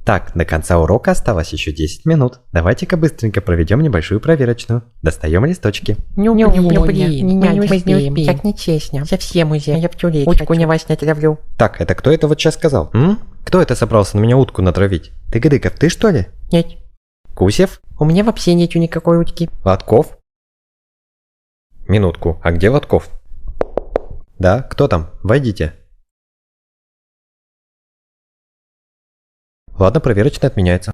Так, до конца урока осталось еще 10 минут. Давайте-ка быстренько проведем небольшую проверочную. Достаем листочки. Ну, блин, мы не успеем. Так нечестно. Совсем уже. Я в тюрек Утку хочу. на вас натравлю. Так, это кто это вот сейчас сказал? Кто это собрался на меня утку натравить? Тыгадыков, ты что ли? Нет, Кусев? у меня вообще нету никакой утки. Лотков? Минутку, а где Лотков? Да, кто там? Войдите. Ладно, проверочная отменяется.